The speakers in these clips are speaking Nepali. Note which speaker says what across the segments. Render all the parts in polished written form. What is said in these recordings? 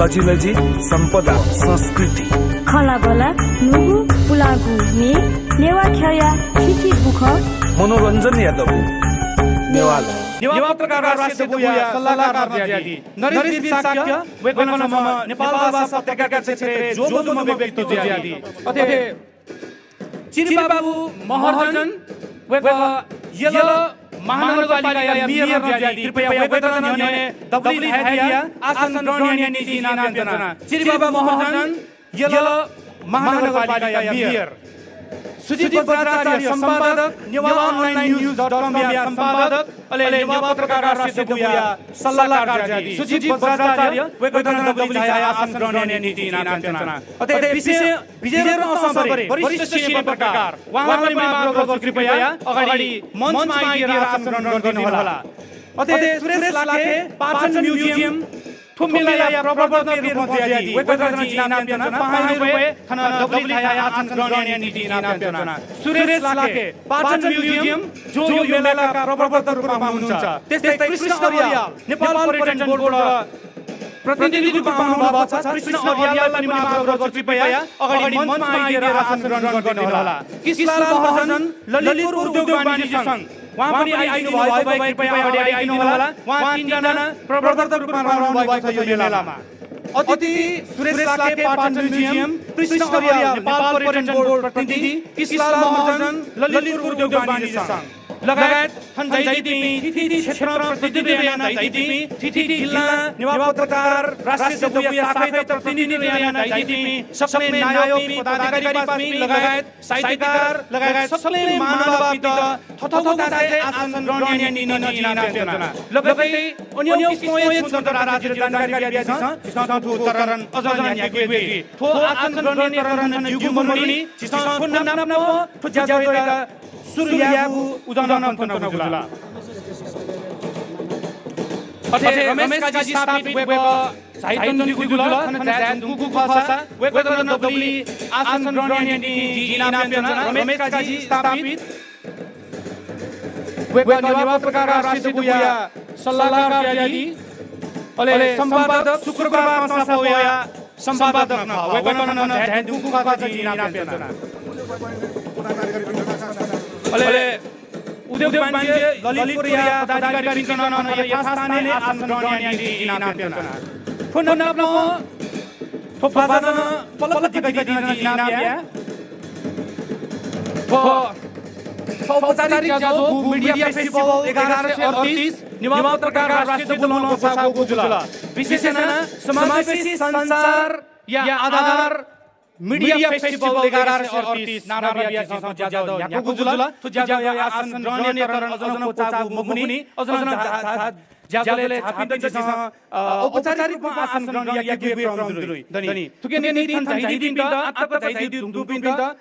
Speaker 1: तजिलजी सम्पदा संस्कृति
Speaker 2: खलाबला नुगु पुलागु ने नेवा ख्या छिछि बुख
Speaker 1: मनोरञ्जन यादव नेवाला
Speaker 3: नेवा प्रकार राष्ट्रिय बुया सल्लाहकार ज्यादी नरेश साक्य वेगनमा नेपाल भाषा पत्रकार क्षेत्र जोदुम व्यक्तित्व ज्यादी अथे चिरी बाबु महर्जन वेग यल महानगरपालिका मेयर ज्यादी कृपया वेगन न्याय दबली हैदिया आसन ग्रहणीय नीति नामजना चिरी बाबु महर्जन यल महानगरपालिका मेयर सुजित बज्राचार्य संपादक newaonlinenews.com या संपादक अले नेवा पत्रकार राष्ट्रिय बुया सल्लाहकार ज्यादी सुजित बज्राचार्य वेगन दबली आसन ग्रहणीय नीति नामजना अथे विजय असम्परे वरिष्ठ सिने पत्रकार उहाँलाई म आग्रह गर्छु कृपया अगाडि मञ्चमा आइदिएर आसन ग्रहण गर्नुहोला अथे सुरेश लाखे पाचन म्युजियम थुम्मेला या प्रवर्तक ज्यादी वेगन नामजना 5 रुपैयाँ खना दबली आसन ग्रहणीय नीति नामजना सुरेश लाखे पाचन म्युजियम जो यो मेलाका प्रवर्तक रूपमा हुनुहुन्छ त्यस्तै कृष्ण अर्याल नेपाल पर्यटन बोर्डबाट प्रतिनिधि रूपमा आउनुभएको छ कृष्ण अर्याललाई पनि आग्रह गर्छु कृपया अगाडि मञ्चमा आइदिएर आसन ग्रहण गर्नुहोला किशलाल महर्जन ललितपुर उद्योग वाणिज्य संघ उहाँ पनि आइदिनु भएको भए कृपया अगाडि आइदिनु होला उहाँ 3 जना प्रवर्तक रूपमा रहनु भएको छ यो मेलामा अतिथि सुरेश लाखे पाटन म्युजियम कृष्ण अर्याल नेपाल पर्यटन बोर्ड प्रतिनिधि किशलाल महर्जन ललितपुर उद्योग वाणिज्य संघ लगायत खन्जाइदिमी तिथि क्षेत्र प्रतिनिधि याना जाइदिमी तिथि जिल्ला नेवा पत्रकार राष्ट्रिय बुया शाखा प्रतिनिधि याना जाइदिमी सबले नायक पदाधिकारी पासमी लगायत साहित्यकार लगायत सबले मानववादी थथोका चाहिँ आसन ग्रहणीय नीति नामजना लगतै अन्य किसिमले स्वतन्त्र राज्य जानकारी दिएछ सिसा थु तरन अझ यागुवे थो आसन ग्रहणीय तरन युगुमनी सिसा फुन नाम थु ज्याजोइदा सूर्यागु उदाहरण फन्तनगुला अथे रमेश काजी स्थापित वेब साहित्य गुजुला खन दुगु भाषा वेगन दबली आसन ग्रहणीय नीति नामजना रमेश काजी स्थापित वेब नेवा प्रकार राष्ट्रिय बुया सल्लाहकार ज्यादी अले संपादक शुक्रबार मासा होया संपादक न वेगन दुगु भाषा नामजना अले उद्योग वाणिज्य ललितपुर या पदाधिकारी पिंकन यथास्थाने आसन ग्रहणीय नीति नामजना फोन नम्बर थोपाजन पलपति नीति नामया औपचारिक जाजो मीडिया फेस्टिभल 1138 नेवा पत्रकार राष्ट्रिय बोलनो भाषाको गुजुला विशेषण समावेशी संसार या आधार मीडिया फेस्टिभल 1138 नाराबिया संस्था जाजो याको गुजुला तो जाजो या आसन ग्रहणीय तरन अजन पोचागु मुमुनी अजन जाजोले थापिन जस औपचारिक रूपमा आसन ग्रहणीय या गेबे प्रमदुरुई दनी तुके नीति चाहिदिन त आत्तक चाहिदि दुबिन त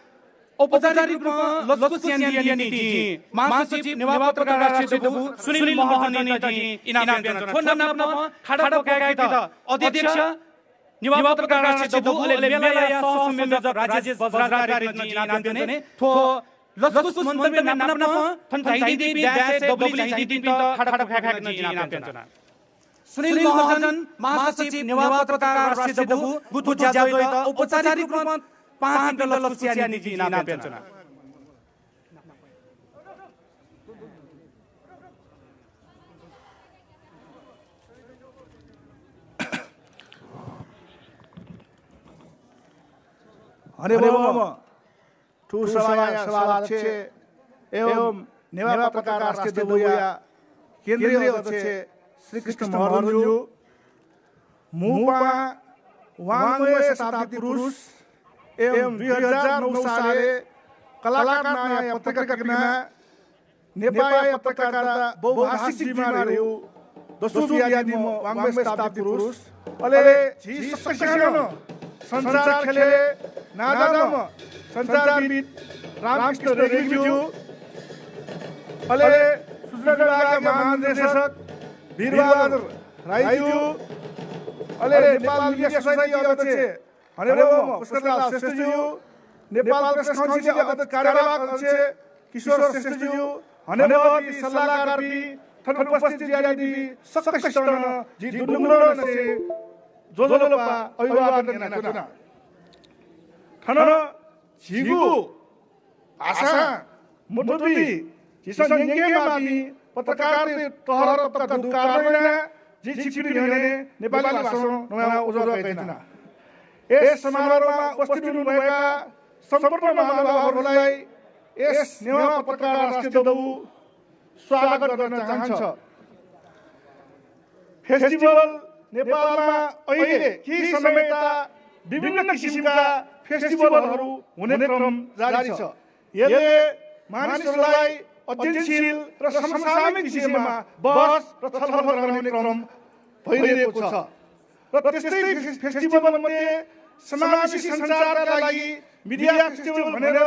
Speaker 3: औपचारिक रूपमा लस्कुसियान नीति महासचिव नेवा पत्रकार राष्ट्रिय दबु सुनिल महर्जन नीति इनाम दिन्छ फोन नम्बर खाडा गायक त अध्यक्ष नेवा पत्रकार राष्ट्रिय दबु अले मेला या सहसंयोजक राजेश बज्राचार्य नीति इनाम दिने थो लस्कुस मन्तव्य नाम थन चाहिदि ड्याश दबली चाहिदि त खाडा गायक नीति इनाम दिन्छ सुनिल महर्जन महासचिव नेवा पत्रकार राष्ट्रिय दबु गुथु जाजो त औपचारिक रूपमा 5 लस्कुसियान नीति इनाम दिन्छ
Speaker 4: हरिबोम ठू सभाध्यक्ष एवं नेवा पत्रकार राष्ट्रिय बुया केन्द्रीय अध्यक्ष श्री कृष्ण महर्जन मुपा वाङवे शताब्दी पुरुष एवं 2009 साले कलाकार नयाँ पत्रकारिता नेपाली पत्रकारिता बहुभाषिक जिम्मेवारीहरू दोस्रो बियानी वाङवे शताब्दी पुरुष अले जी सक्सेसन संचार खेले नाजाम संचारविद रामकृष्ण रेग्मीज्यू अले सूचना विभागका महानिर्देशक वीरबहादुर राईज्यू अले नेपाल मिडिया सोसाइटी अध्यक्ष हरिबोम पुष्करलाल श्रेष्ठज्यू नेपाल प्रेस काउन्सिल अध्यक्ष कार्यवाहक अध्यक्ष किशोर श्रेष्ठज्यू हनेवादी सल्लाहकार भी थन उपस्थित ज्यादी सक्सेसन जी दुनुगुण से 조조로파 어이와는 내나구나 खाना 지구 आशा मोटोदी जिसन यंगे मामी पत्रकार तोहर तक दुकारना जी छिपिरी ने नेपाली भाषा नयाँ उज्जवल गरिदिना यस समारोहमा उपस्थित हुनुभएका सम्पूर्ण महानुभावहरूलाई यस नेवा पत्रकार राष्ट्रिय दौ स्वागत गर्न चाहन्छ फेस्टिभल नेपालमा अहिले केही समयता विभिन्न किसिमका फेस्टिभलहरू हुने क्रम जारी छ यसले मानिसहरूलाई अध्ययनशील र समसामयिक विषयमा बहस र छलफल गर्ने क्रम भइरहेको छ र त्यस्तै फेस्टिभलमध्ये समावेशी सञ्चारका लागि मिडिया फेस्टिभल भनेर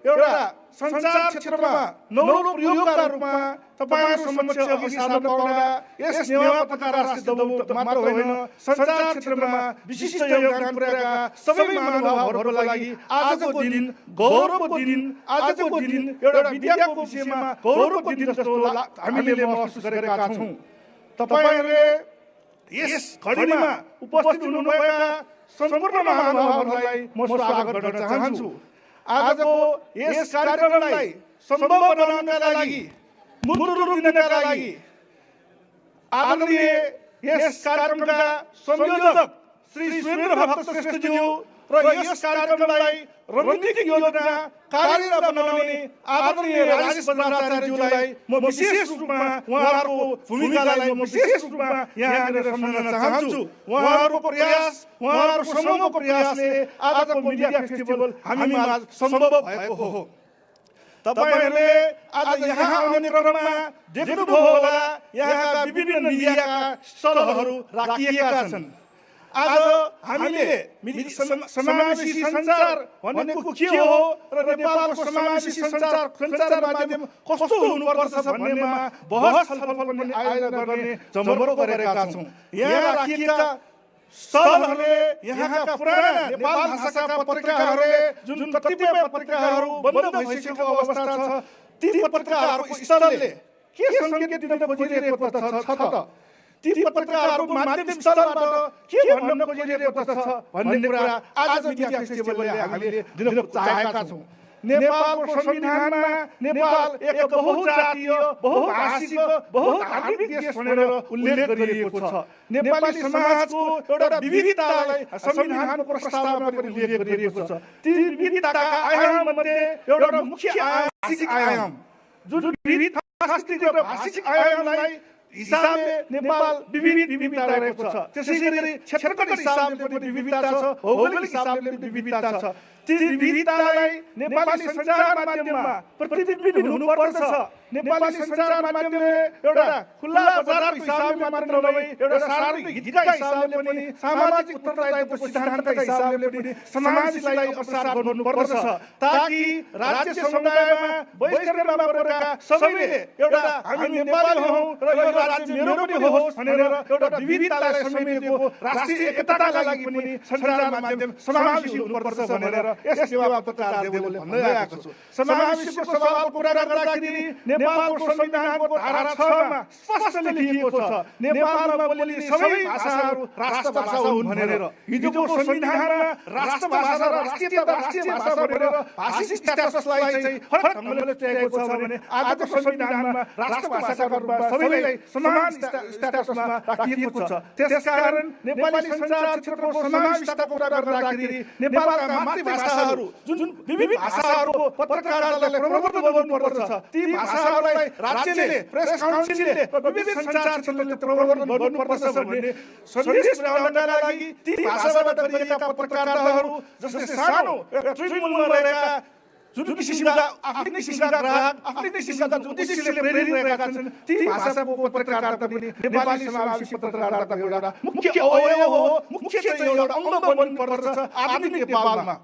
Speaker 4: एउटा सञ्चार क्षेत्रमा नौलो प्रयोगका रूपमा तपाईहरु समक्ष अघि सार्न पाउँदा यस नेवा पत्रकार राष्ट्रिय दौ मात्र होइन सञ्चार क्षेत्रमा विशिष्ट योगदान पुर्याएका सबै महानुभावहरुको लागि आजको दिन गौरवको दिन आजको दिन एउटा मिडियाको विषयमा गौरवको दिन जस्तो हामीले महसुस गरेका छौं तपाईहरुले यस घडीमा उपस्थित हुनुभएका सम्पूर्ण महानुभावहरुलाई म स्वागत गर्न चाहन्छु आजको यस कार्यक्रमलाई सम्भव बनाउनका लागि मूर्त रूप दिनका लागि आदरणीय यस कार्यक्रमका संयोजक श्री सुरेन्द्र भक्त श्रेष्ठज्यू र यस कार्यक्रमलाई रणनीतिक योजना कार्यरत बनाउने आदरणीय राजेश बज्राचार्यज्यूलाई म विशेष रूपमा उहाँहरूको भूमिकालाई म विशेष रूपमा यहाँनिर सम्झन चाहन्छु उहाँहरूको प्रयास उहाँहरूको समूहको प्रयासले आजको मिडिया फेस्टिभल हामीमा सम्भव भएको हो तपाईहरुले आज यहाँ आउने क्रममा देख्नुभयो होला यहाँका विभिन्न मिडियाका स्थलहरू राखिएका छन् आज हामीले समावेशी सञ्चार भनेको के हो र नेपालको समावेशी सञ्चार माध्यम कस्तो हुनुपर्छ भन्नेमा बहस छलफल पनि आयोजना गर्ने जमर्को गरेका छौं यहाँ राखिएका स्थलहरूले यहाँका पुराना नेपाल भाषाका पत्रिकाहरूले जुन कतिपय पत्रिकाहरू बन्द भइसकेको अवस्था छ ती पत्रिकाहरूको स्थलले के संकेत दिन खोजिरहेको छ त ती पत्रिकाहरूको माध्यम स्थलबाट के भन्न खोजिरहेको छ भन्ने कुरा आज मिडिया फेस्टिभलले हामीले दिन चाहेका छौं नेपालको संविधानमा नेपाल एक बहुजातीय बहुभाषिक बहुधार्मिक देश भनेर उल्लेख गरिएको छ नेपाली समाजको एउटा विविधतालाई संविधानको प्रस्तावमा पनि उल्लेख गरिएको छ ती विविधताका आयाममध्ये एउटा मुख्य भाषिक आयाम जुन विविधतास्थित र भाषिक आयामलाई हिसाबले नेपाल विविधता रहेको छ त्यसैगरी क्षेत्रगत हिसाबले पनि विविधता छ भौगोलिक हिसाबले पनि विविधता छ ती विविधतालाई नेपाली सञ्चार माध्यममा प्रतिबिम्बित हुनुपर्छ नेपाली सञ्चार माध्यमले एउटा खुल्ला बजारको हिसाबले मात्र नभई एउटा सार्वजनिक हितका हिसाबले पनि सामाजिक उत्तरदायित्वको सिद्धान्तका हिसाबले पनि समाजलाई प्रसार गर्नुपर्छ ताकि राज्य समुदायमा वैश्विकमा परेका सबैले एउटा हामी नेपाली हौं र यो राज्य मेरो पनि होस् भनेर एउटा विविधतालाई समेटेको राष्ट्रिय एकताका लागि पनि सञ्चार माध्यम समावेशी हुनुपर्छ भनेर यस सेवा पत्रकार देवले भन्दै आएको छु समावेशीको सवाल कुरा गर्दाखेरि नेपालको संविधानको धारा 6 मा स्पष्ट लेखिएको छ नेपालमा बोलिने सबै भाषाहरू राष्ट्र भाषा हुन् भनेर हिजोको संविधानमा राष्ट्र भाषा र राष्ट्रिय भाषा भनेर भाषिक स्ट्याटसलाई चाहिँ फरक ढंगले तोकेको छ भने आजको संविधानमा राष्ट्र भाषाका रूपमा सबैलाई समान स्ट्याटसमा राखिएको छ त्यसकारण नेपाली सञ्चार क्षेत्रको समावेशिताको कुरा गर्दाखेरि नेपालका मातृभाषाहरू जुन विभिन्न भाषाहरूको पत्रकारले प्रवर्तन गर्नुपर्छ ती भाषाहरूलाई राज्यले प्रेस काउन्सिलले र विभिन्न सञ्चार क्षेत्रले प्रवर्तन गर्नुपर्छ भन्ने सन्देश पुर्याउनका लागि ती भाषाबाट गरिएका पत्रकारिताहरू जसले सानो तृणमूलमा रहेका जुन किसिमका आफ्नै किसिमका ग्राहक आफ्नै किसिमका उद्देश्यले प्रेरित रहेका छन् ती भाषाको पत्रकारिता पनि नेपाली समावेशी पत्रकारिताको एउटा मुख्य अवयव हो मुख्य चाहिँ एउटा अंग बन्नुपर्छ आधुनिक नेपालमा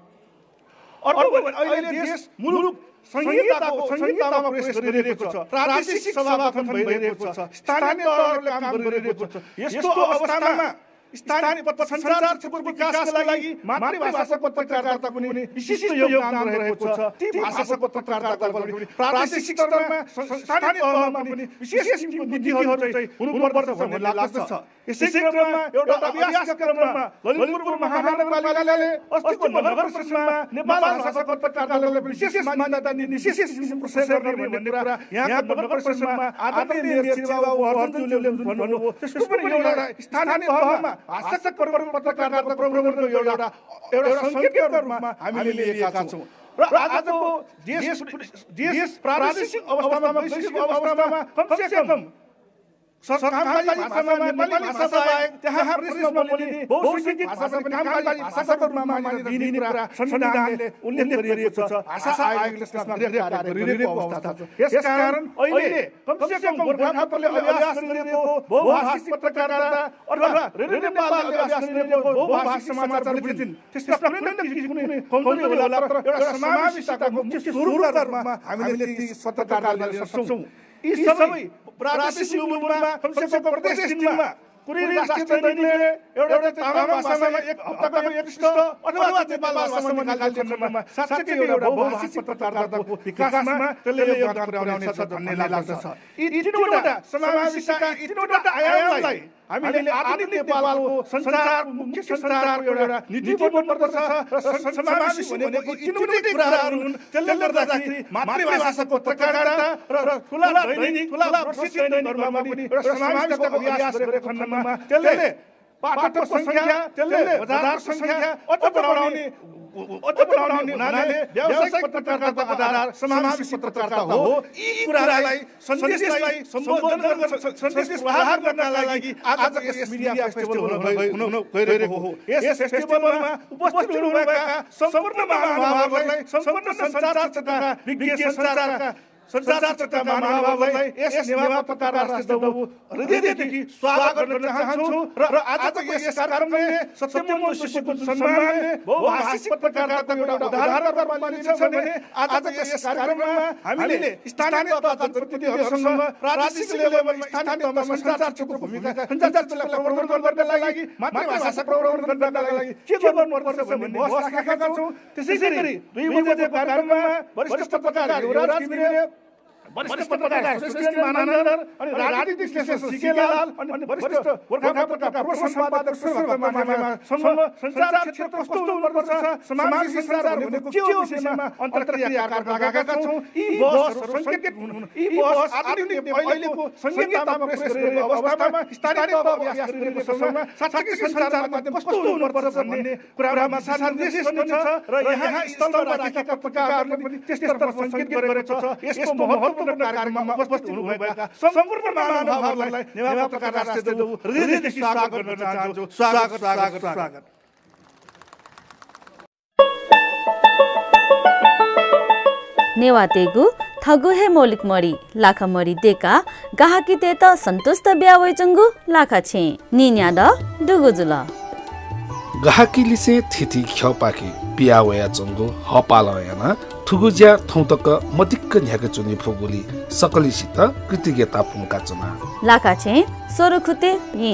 Speaker 4: अर्को अहिले देश मुलुक संहितामा प्रवेश गरिरहेको छ प्रादेशिक सभा गठन भइरहेको छ स्थानीय तहहरूले काम गरिरहेको छ यस्तो अवस्थामा स्थानीय पत्रसञ्चार क्षेत्रको विकासका लागि मातृभाषाको पत्रकारिताको पनि विशिष्ट योगदान रहेको छ। ती भाषाको पत्रकारिताको लागि प्रादेशिक स्तरमा स्थानीय तहमा पनि विशेष किसिमको नीतिहरू चाहिँ हुनुपर्छ भन्ने लाग्दछ। यसै क्रममा एउटा अभ्यास क्रममा ललितपुर महानगरपालिकाले अस्तिको नगर परिषदमा नेपाल भाषाको पत्रकारितालाई विशेष मान्यता दिने विशेष किसिमको सहयोग गर्ने भन्ने कुरा यहाँ नगर परिषदमा आदरणीय मेयर श्रीबाबु अर्जुनज्यूले भन्नुभयो। त्यसको पनि एउटा स्थानीय तहमा भाषाको पत्रकारिताको प्रवर्धनको एउटा सङ्केतको रूपमा हामीले लिएका छौँ। र आजको देश प्रादेशिक अवस्थामा वैश्विक अवस्थामा कमसेकम सरकारवाली भाषामा नेपाली भाषा बाहेक त्यहाँ प्रदेशमा बोलिने बहुसङ्ख्यक भाषा पनि कामकाजी भाषाको रूपमा मान्यता दिने कुरा संविधानले उल्लेख गरिएको छ। भाषा आयोगले त्यसमा धेरै कार्य गरिरहेको अवस्था छ। यसकारण अहिले कमसेकम गोरखापत्रले अभ्यास गरिरहेको बहुभाषिक पत्रकारिता अथवा रेडियो नेपालले अभ्यास गरिरहेको बहुभाषिक समाचार बुलेटिन त्यसमा कुनै कमजोरी होला तर एउटा समावेशिताको मुख्य स्वरूपका रूपमा हामीले ती पत्रकारिता गर्न सक्छौँ। यी सबै प्रादेशिक मूलमा कमसेकम प्रदेश टिममा कुनै राष्ट्रिय दैनिकले एउटा तामाङ भाषामा एक हप्ताको एक पृष्ठ अथवा नेपाल भाषामा निकाल्ने क्रममा साँच्चै एउटा बहुभाषिक पत्रकारिताको विकासमा त्यसले योगदान पुर्याउनेछ भन्ने लाग्दछ। यी तीनवटा समावेशिता यी तीनवटा आयामलाई हामीले आधुनिक नेपालको सञ्चार मुख्य सञ्चारको एउटा नीति बन्नुपर्दछ र समावेशी भनेको यी तीनवटै कुराहरू हुन्। त्यसले गर्दाखेरि मातृभाषाको पत्रकारिता र खुला दैनिक खुला प्रसिद्ध दैनिकहरूमा पनि एउटा समावेशको अभ्यास गरेको खण्डमा त्यसले पाठकको सङ्ख्या त्यसले बजारको सङ्ख्या अझ बढाउने हुनाले व्यावसायिक पत्रकारिताको आधार समावेशी पत्रकारिता हो। यी कुरालाई सन्देशलाई सम्बोधन गर्न सन्देश प्रहार गर्नका लागि आज यस मिडिया फेस्टिभल हुन गइरहेको हो। यस फेस्टिभलमा उपस्थित हुनुभएका सम्पूर्ण महानुभावहरूलाई सम्पूर्ण सञ्चार क्षेत्रका विज्ञ सञ्चार क्षेत्रका महानुभावहरूलाई यस नेवा पत्रकार राष्ट्रिय दौड हृदयदेखि स्वागत गर्न चाहन्छु। र आजको यस कार्यक्रमले सत्यम शिशुको सम्मानले बहुभाषिक पत्रकारिताको एउटा उदाहरण मानिन्छ भने आजको यस कार्यक्रममा हामीले स्थानीय तथा जनप्रतिनिधिहरूसँग प्रादेशिक लेभलमा स्थानीय तहमा सञ्चार क्षेत्रको भूमिका सञ्चार क्षेत्रलाई प्रवर्धन गर्नका लागि मातृभाषा प्रवर्धन गर्नका लागि के गर्नुपर्छ भन्ने बहस राखेका छौँ। त्यसैगरी 2 बजेको कार्यक्रममा वरिष्ठ पत्रकार युवराज घिमिरे, वरिष्ठ पत्रकार श्रेष्ठी मानन्दर अनि राजनीतिक विश्लेषक सीके लाल अनि वरिष्ठ गोरखापत्रका पूर्व सम्पादक सँग सञ्चार क्षेत्र कस्तो हुनुपर्छ समावेशी सञ्चार भनेको के हो विषयमा अन्तर्क्रिया राखेका छौँ। यी बहसहरू सङ्केत हुन्। यी बहस आधुनिक अहिलेको संहितामा प्रवेश गरेको अवस्थामा स्थानीय तह अभ्यास गरिरहेको समयमा साँच्चै सञ्चार माध्यम कस्तो हुनुपर्छ भन्ने कुरामा निर्देश पनि छ र यहाँ स्थलमा राखेका पत्रकारहरूले पनि त्यस्तै सङ्केत गरेको छ। यसको महत्त्वपूर्ण कार्यक्रममा उपस्थित हुनुभएका सम्पूर्ण महानुभावहरूलाई नेवा पत्रकार राष्ट्रिय दौड हृदयदेखि स्वागत गर्न चाहन्छु। स्वागत।
Speaker 5: नेवातेगु थगु हे मौलिक मरी लाखा मरी देका गाहाकी ते त सन्तुष्ट ब्यावै चंगु लाखा छे निन्या द दुगुजुल
Speaker 1: गाहाकी लिसे थिथि ख्यपाकी पियावया चंगु हपालयना थुगुज्या थौतक मतिक्क न्याके चुनि फुगुली सकलिसित कृतज्ञता पुंका चना
Speaker 5: लाखा छे सोरुखुते हि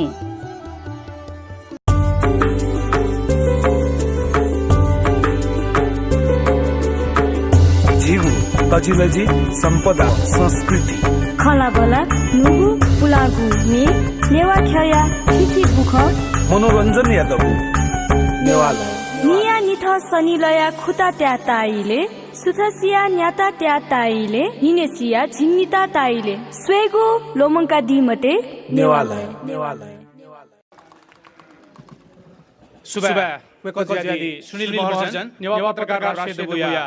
Speaker 1: जीवु तजिलजी सम्पदा संस्कृति
Speaker 2: खलाबला नुगु पुलागु ने नेवा ख्याया थिथि बुख
Speaker 1: मनोरञ्जन यादव नेवाला
Speaker 2: निया निथ सनिलया खुता त्या ताइले सुथसिया न्याता त्या ताइले निनेसिया झिन्निता ताइले स्वेगु लोमंका दिमते
Speaker 1: नेवाला
Speaker 3: सुबह वेकोजियादी सुनील महर्जन नेवा पत्रकार राष्ट्रिय बुया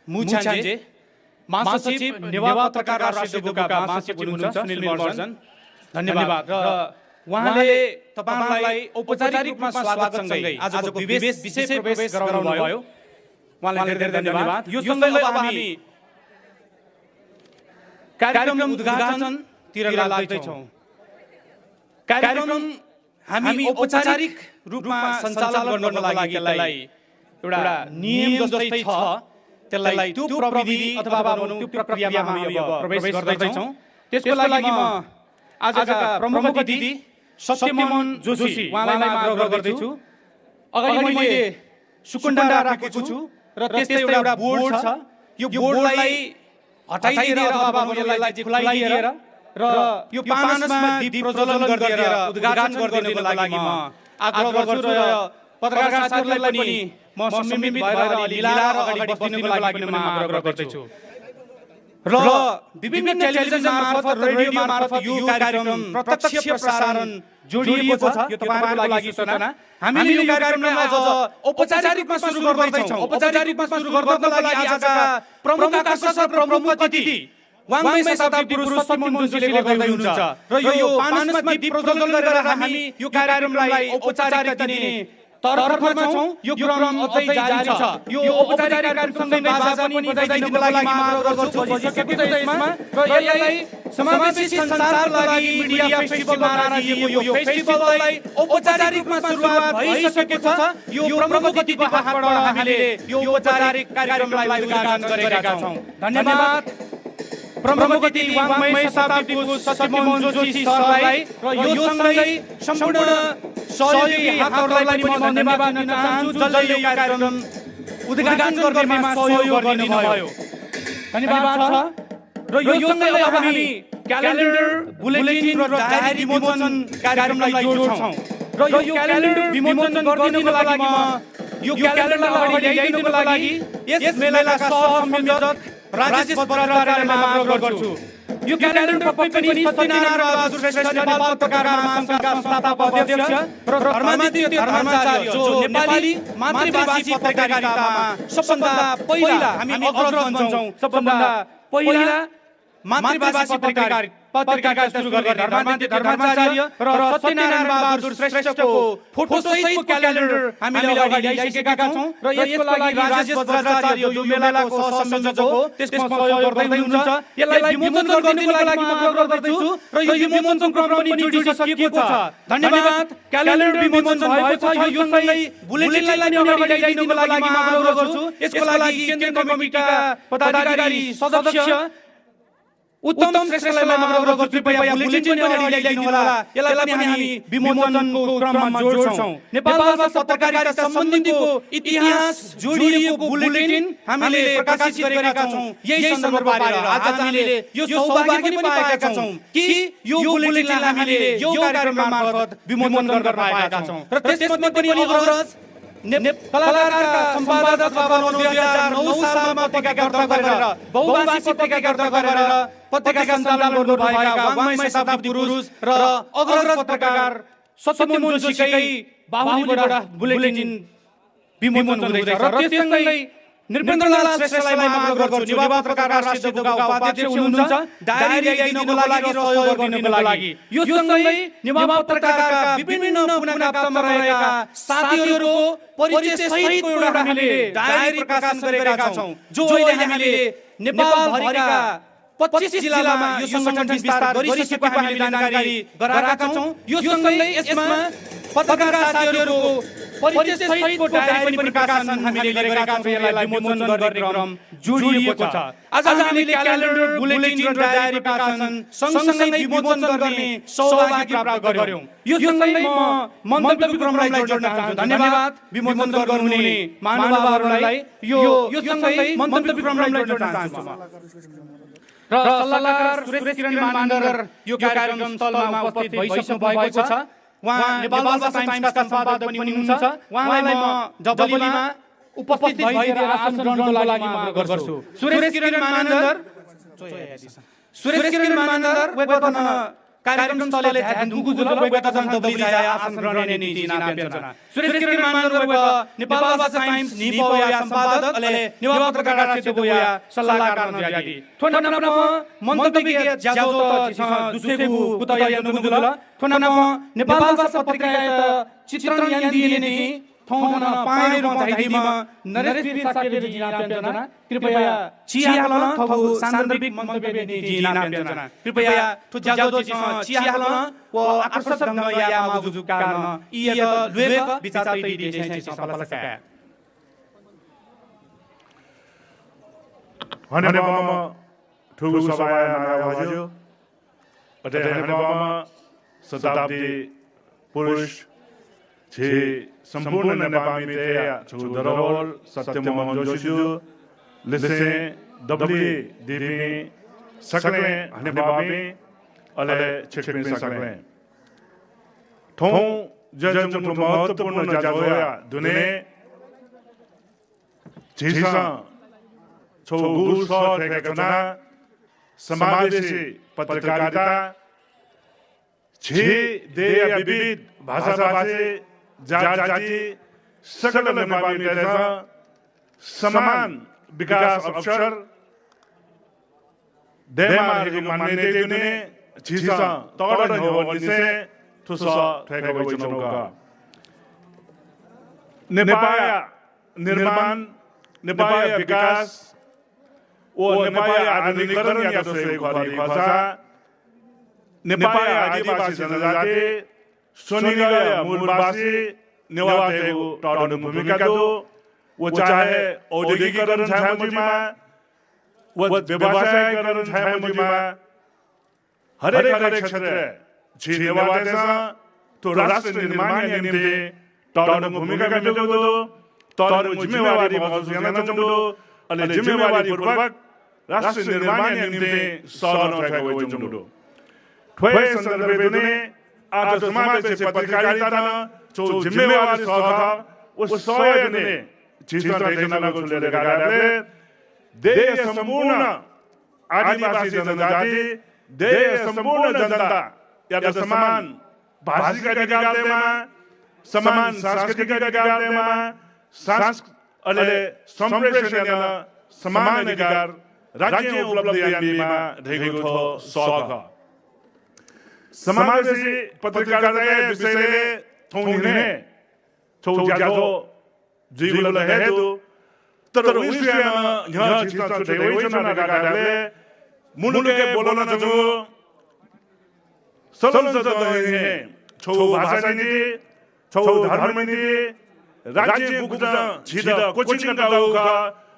Speaker 3: मुछान्जे महासचिव नेवा पत्रकार राष्ट्रिय बुका महासचिव हुनुहुन्छ सुनील महर्जन धन्यवाद। र उहाँले तपाईलाई औपचारिक रूपमा स्वागत सँगै आजको विशेष प्रवेश गराउनु भयो। उहाँलाई धेरै धन्यवाद। यो सँगै अब हामी कार्यक्रम उद्घाटन तिर लाग्दै छौं। कार्यक्रम हामी औपचारिक रूपमा सञ्चालन गर्नको लागि त्यसलाई एउटा नियम जस्तै छ, त्यसलाई त्यो प्रविधि अथवा भनौं त्यो प्रक्रियामा हामी अब प्रवेश गर्दै छौं। त्यसको लागि म आजका प्रमुख अतिथि सत्यमोहन जोशी उहाँलाई आग्रह गर्दैछु। अगाडि मैले सुकुण्डा राखेको छु र त्यस्तै एउटा बोर्ड छ। यो बोर्डलाई हटाइदिएर अथवा यसलाई खुलाइदिएर र यो पानसमा दीप प्रज्वलन गरेर उद्घाटन गरिदिनको लागि म आग्रह गर्छु र पत्रकार साथीहरूलाई पनि म संयमित भएर अलि मिलाएर अगाडि बस्दिनको लागि पनि म आग्रह गर्दैछु। र विभिन्न टेलिभिजन मार्फत रेडियो मार्फत यो कार्यक्रम प्रत्यक्ष प्रसारण जोडिएको छ। यो तपाईहरुको लागि सूचना। हामीले यो कार्यक्रमलाई अझ औपचारिक रूपमा सुरु गर्दैछौँ। औपचारिक रूपमा सुरु गर्नको लागि आजका प्रमुख आकर्षक र प्रमुख अतिथि वाङ्मय शताब्दी पुरुष सत्यमोहन जोशीले गर्दै हुनुहुन्छ र यो पानसमा दीप प्रज्वलन गरेर हामी यो कार्यक्रमलाई औपचारिकता दिने तर्खरमा छौं। यो क्रम अझै जारी छ। यो औपचारिक कार्यक्रमसँगै बाजा पनि बजाइदिनको लागि म आग्रह गर्छु। बजिसकेको छ यसमा र यसलाई समावेशी सञ्चारको लागि मिडिया फेस्टिभलद्वारा दिएको यो फेस्टिभललाई औपचारिक रूपमा सुरुवात भइसकेको छ। यो प्रमुख अतिथिको हातबाट हामीले यो औपचारिक कार्यक्रमलाई उद्घाटन गरेका छौं। धन्यवाद प्रमुख अतिथि वाङ्मय शताब्दी पुरुष सत्यमोहन जोशी सरलाई र यो सँगै सम्पूर्ण सहयोगी हातहरूलाई पनि म धन्यवाद दिन चाहन्छु जसले यो कार्यक्रम उद्घाटन गर्नेमा सहयोग गरिदिनुभयो। धन्यवाद छ। र यो सँगै अब हामी क्यालेन्डर बुलेटिन र डायरी विमोचन कार्यक्रमलाई जोड्छौं र यो क्यालेन्डर विमोचन गरिदिनको लागि म यो क्यालेन्डरलाई अगाडि ल्याइदिनको लागि यस मेलाका सह-संयोजक राजेश बज्राचार्यलाई म आग्रह गर्छु। यो क्यालेन्डर पनि सत्यनारायण बहादुर श्रेष्ठ नेपाल पत्रकार महासङ्घका संस्थापक अध्यक्ष र धर्मादित्य धर्माचार्य जो नेपाली मातृभाषी पत्रकारितामा सबभन्दा पहिला हामी अग्रज भन्छौं। सबभन्दा पहिला मातृभाषी पत्रकारिता सुरु गर्ने धर्मादित्य धर्माचार्य र सत्यनारायण बहादुर श्रेष्ठको फोटो सहितको क्यालेन्डर हामीले अगाडि ल्याइसकेका छौं र यसको लागि राजेश बज्राचार्य जो मेलाको सह-संयोजक हो त्यसमा सहयोग गर्दै हुनुहुन्छ। यसलाई विमोचन गरिदिनको लागि म आग्रह गर्दैछु र यो विमोचन क्रम पनि जोडिसकिएको छ। धन्यवाद। क्यालेन्डर विमोचन भएको छ। यो सँगै बुलेटिनलाई अगाडि ल्याइदिनको लागि म आग्रह गर्छु। यसको लागि केन्द्रीय कमिटीका पदाधिकारी सदस्य उत्तम श्रेष्ठलाई म आग्रह गर्छु कृपया बुलेटिन पनि अगाडि ल्याइदिनु होला। यसलाई पनि हामी विमोचनको क्रममा जोड्छौं। नेपाल भाषा पत्रकारिता सम्बन्धीको इतिहास जोडिएको बुलेटिन हामीले प्रकाशित गरेका छौं। यही सन्दर्भ पारेर आज हामीले यो सौभाग्य पनि पाएका छौं कि यो बुलेटिनलाई हामीले यो कार्यक्रम मार्फत विमोचन गर्न पाएका छौं र त्यसमध्ये पनि अग्रज कलाकारका सम्पादक अथवा 2009 सालमा पत्रिका दर्ता गरेर बहुभाषी पत्रिका दर्ता गरेर पत्रिका सञ्चालन गर्नुभएका वाङ्मय शताब्दी पुरुष र अग्रज पत्रकार सत्यमोहन जोशीकै बाहुलीबाट बुलेटिन विमोचन हुँदैछ र त्यससँगै नृपेन्द्रलाल श्रेष्ठलाई म आग्रह गर्छु। युवा पत्रकार राष्ट्रिय सभाका उपाध्यक्ष हुनुहुन्छ। डायरी ल्याइदिनको लागि र सहयोग गर्नको लागि यो सँगै युवा पत्रकारका विभिन्न कुनाकाप्चामा रहेका साथीहरूको परिचय सहितको एउटा हामीले डायरी प्रकाशन गरेका छौं जो अहिले हामीले नेपाल भरिका 25 जिल्लामा यो संगठन विस्तार गरिसकेको हामीले जानकारी गराएका छौं। यो सँगै यसमा पत्रकार साथीहरूको परिचय सहितको डायरी पनि प्रकाशन हामीले गरेका छौं। यसलाई विमोचन गर्ने क्रम जोडिएको छ। आज हामीले क्यालेन्डर बुलेटिन र डायरी प्रकाशन सँगसँगै विमोचन गर्ने सौभाग्य प्राप्त गर्यौं। यो सँगै म मन्तव्य क्रमलाई जोड्न चाहन्छु। धन्यवाद विमोचन गर्नुहुने महानुभावहरूलाई। यो सँगै मन्तव्य क्रमलाई जोड्न चाहन्छु र सल्लाहकार सुरेश किरण मानन्दर यो कार्यक्रम स्थलमा उपस्थित भइसक्नु भएको छ। उहाँ नेपाल भाषा टाइम्सका सम्पादक पनि हुनुहुन्छ। उहाँलाई म डबलीमा उपस्थित भएर आसन ग्रहणको लागि म आग्रह गर्छु। सुरेश किरण मानन्दर वेगवतन कार्यक्रम स्थलले ध्यान दुगुजुल वेगवतन डबली जाय आसन ग्रहण नीति नाप्यजना। सुरेश किरण मानन्दर नेपाल भाषा टाइम्स निपया सम्पादक अले नेवा पत्रकार राष्ट्रिय बोया सल्लाहकार नजागी थोनन मन्तव्य ज्याजो दुसेगु कुतया दुगुजुल थोनन नेपाल भाषा पत्रिका चित्रण यान दिएले नि थौन पाए र झाइदिमा नरेश साकेले जिनाप्यजना कृपया चियालन थगु सान्दर्भिक मन्तव्य जिनाप्यजना कृपया थु ज्याजो चियालन व आकर्षक ढंगमा या मागुजु कारण इय लुएक विचार तैदि देशै सफलता
Speaker 6: हनेबामा ठुगु सभा नारा बज्यो अते हनेबामा शताब्दी पुरुष छे सम्पूर्ण नेपाली मित्र चौधरवल सत्यमोहन जोशीज्यू लिसे दबली दिने सकले हनेबाबी अले छिकपिन सकले ठौं जजम महत्वपूर्ण जागोया दुने जिसा छौगु स ठेकना समावेशी पत्रकारिता छे देय विविध भाषा भाषी जाति सकल नेपाली मित्र समान विकास अवसर देमाहरू मान्ने दुने छिसा तडन हो निसे थुस ठेक वइचनोका नेपाल निर्माण नेपाल विकास ओ नेपाल आधुनिकीकरण या दोस्रो खरी भाषा नेपाल आदिवासी जनजाति सोनिगय मूलवासी नेवातेको टडन भूमिका दो वो चाहे औद्योगिकीकरण चाहे मुजिमा वो व्यवसायीकरण चाहे मुजिमा हरेक क्षेत्र जी नेवातेसा तो राष्ट्र निर्माण या निम्ति टडन भूमिका मिलोगो तर जिम्मेवारी महसुस गर्न चाहन्छु अनि जिम्मेवारी पूर्वक राष्ट्र निर्माण या निम्ति सहन ठेको चाहन्छु ठोय सन्दर्भ दुने आज समावेशी पत्रकारिता जो जिम्मेवारी सह उस सहयोग ने जिसना रेजना को चले लगाले देश संपूर्ण आदिवासी जनजाति देश संपूर्ण जनता या समान भाषिक अधिकारमा समान सांस्कृतिक अधिकारमा अहिले सम्प्रेषण समान अधिकार राज्य उपलब्ध यामीमा ढेगो छ समावेशी पत्रकारिता विषयले थौनिने छौ ज्याजो जीवल हेतु तर विषयमा यहाँ चिन्ता छुटे वइछन् नगाले मुलुके बोलन जो सलन जदने छौ भाषा नीति छौ धर्म नीति राज्य गुकुट छिद कोचिङ गाउँका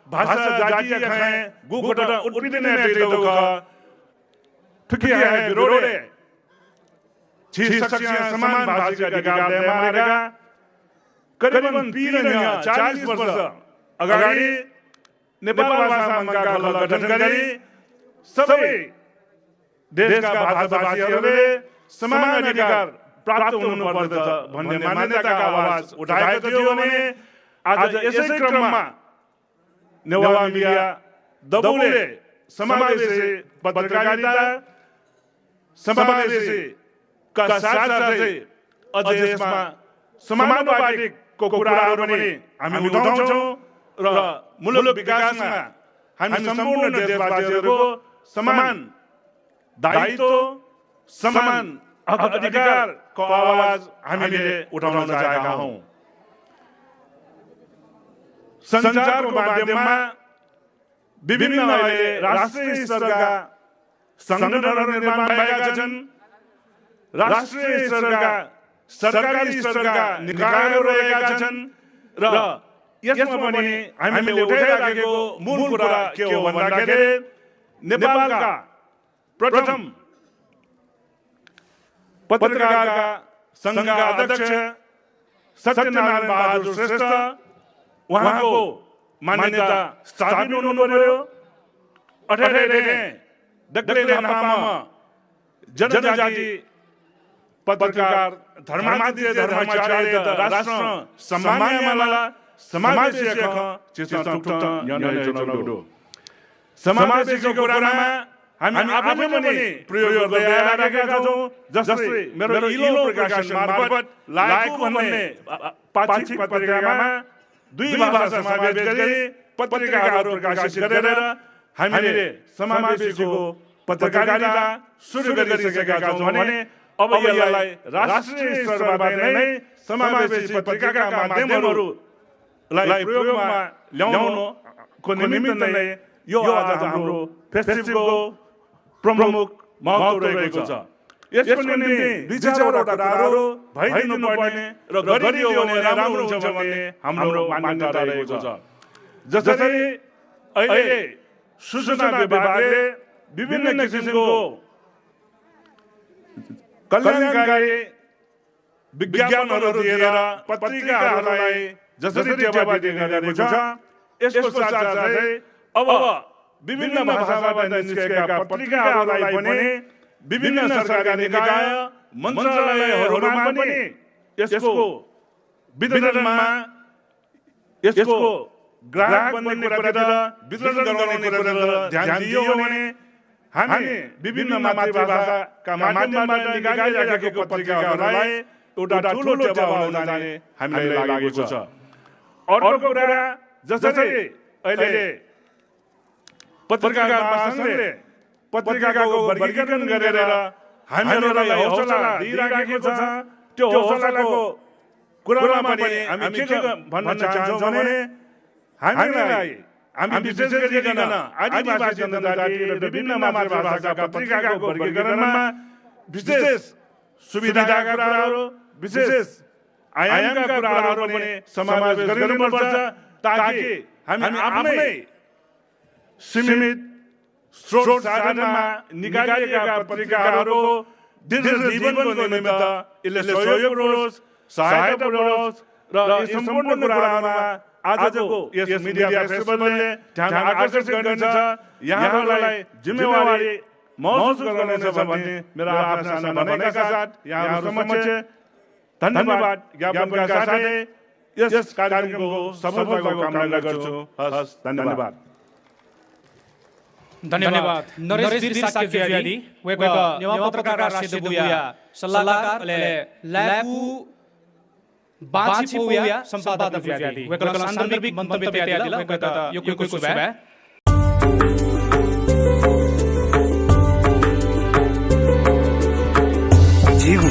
Speaker 6: भाषा जातीय खाए गुकुट उत्पिने देउका ठुकिया है विरोधे छी सक्सिया समान भाषिक अधिकार मारेगा करिबन 40 वर्ष अगाडि नेपाल भाषा मञ्चको गठन गरी सबै देशका भाषाभाषीहरूले समान अधिकार प्राप्त हुनुपर्दछ भन्ने मान्यताका आवाज उठाएको थियो भने आज यसै क्रममा नेवा मिडिया दबुले समावेशी पत्रकारिता समावेशी का साथसाथै अझ यसमा समानुपातिकको कुराहरू पनि हामी उठाउँछौँ र मुलुक विकासमा हामी सम्पूर्ण देशवासीहरूको समान दायित्व समान अधिकारको आवाज हामीले उठाउन चाहेका हौं संचारको माध्यममा विभिन्न अहिले राष्ट्रिय स्तरका संगठनहरू निर्माण भएका छन् राष्ट्रिय स्तरका सरकारी स्तरका निकायहरू रहेका छन् र यसमा पनि हामीले उठाइराखेको मूल कुरा के हो भन्दाखेरि नेपालका प्रथम पत्रकारका संघका अध्यक्ष सत्यनारायण बहादुर श्रेष्ठ उहाँको मान्यता स्थापित हुनु पर्यो 18 दक्ले नाममा जनजाति पत्रकार धर्मादित्य धर्माचार्य राष्ट्र सम्मानमाला समावेशक चिसटुट न्याय जनगडो समावेशको कुरामा हामी आफै पनि प्रयोग गर्दै आइरहेका छौं जस्तै मेरो इलो प्रकाशन मार्फत लायकु भन्ने पाक्षिक पत्रिकामा दुई भाषा समावेश गरी पत्रिकाहरू प्रकाशित गरेर हामीले समावेशको पत्रकारिता सुरु गरिसकेका छौं भने अब यसलाई राष्ट्रिय स्तरबाट नै समावेशी पत्रिकाका माध्यमहरूलाई प्रयोगमा ल्याउनको निमित्त नै यो आज हाम्रो फेस्टिभलको प्रमुख महत्त्व रहेको छ यसको निम्ति दुई चारवटा कुराहरू भइदिनु पर्ने र गरिदियो भने राम्रो हुन्छ भन्ने हाम्रो मान्यता रहेको छ जसरी अहिले सूचना विभागले विभिन्न किसिमको कल्याणकारी विज्ञापनहरू दिएर पत्रिकाहरूलाई जसरी टेवा दिएको छ यसको साथसाथै अब विभिन्न भाषाबाट निस्केका पत्रिकाहरूलाई पनि विभिन्न सरकारी निकाय मन्त्रालयहरूमा पनि यसको वितरणमा यसको ग्राहक बन्ने कुरातिर वितरण गराउने कुरातिर ध्यान दियो भने हामी विभिन्न मातृभाषाका माध्यमबाट निकालिराखेको पत्रिकाहरूलाई एउटा ठुलो टेवा हुन जाने हामीलाई लागेको छ। अर्को कुरा जसरी अहिले पत्रकार महासंघले पत्रिकाको वर्गीकरण गरेर हामीहरूलाई हौसला दिइराखेको छ, त्यो हौसलाको कुरामा पनि हामी के भन्न चाहन्छौँ भने हामी विशेष गरिकन आदिवासी जनजाति र विभिन्न मातृभाषाका पत्रिकाको वर्गीकरणमा विशेष सुविधाका कुराहरू, विशेष आयामका कुराहरू पनि समावेश गरिनुपर्छ ताकि हामी आफ्नै सीमित स्रोत साधनमा निकालिएका पत्रिकाहरूको दीर्घ जीवनको निमित्त यसले सहयोग पुर्याओस्, सहायता पुर्याओस् र यस सम्पूर्ण कुराहरूमा आजको यस मिडिया फेस्टिभलले ध्यान आकर्षित गर्नेछ। यहाँहरूलाई जिम्मेवारी महसुस गराउनेछ भन्ने मेरो आफ्ना भनाइका साथ यहाँहरू समक्ष धन्यवाद ज्ञापनका साथै यस कार्यक्रमको सफलताको कामना गर्छु। हस्, धन्यवाद।
Speaker 3: धन्यवाद नरेशवीर साक्यजी वेका नेवा पत्रकार सिद्धबुया सल्लाहकार ल्यापु बाछिपुया संपादक ज्यादी वेका सान्दर्भिक मन्तव्य दिला वेका यो सुबह
Speaker 7: जीव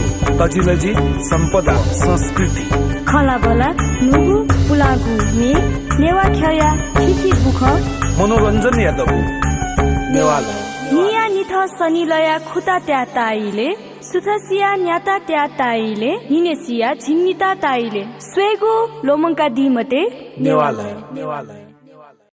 Speaker 7: तजिलजी सम्पदा संस्कृति
Speaker 2: खलाबला नुगु पुलागु मे नेवा खया थिथि बुख
Speaker 7: मनोरञ्जन यादव नेवाला
Speaker 2: निया निथ सनिलया खुता त्या ताइले सुथसिया न्याता त्या ताइले निनेसिया झिन्निता ताइले स्वेगो लोमंका दिमते
Speaker 7: नेवाला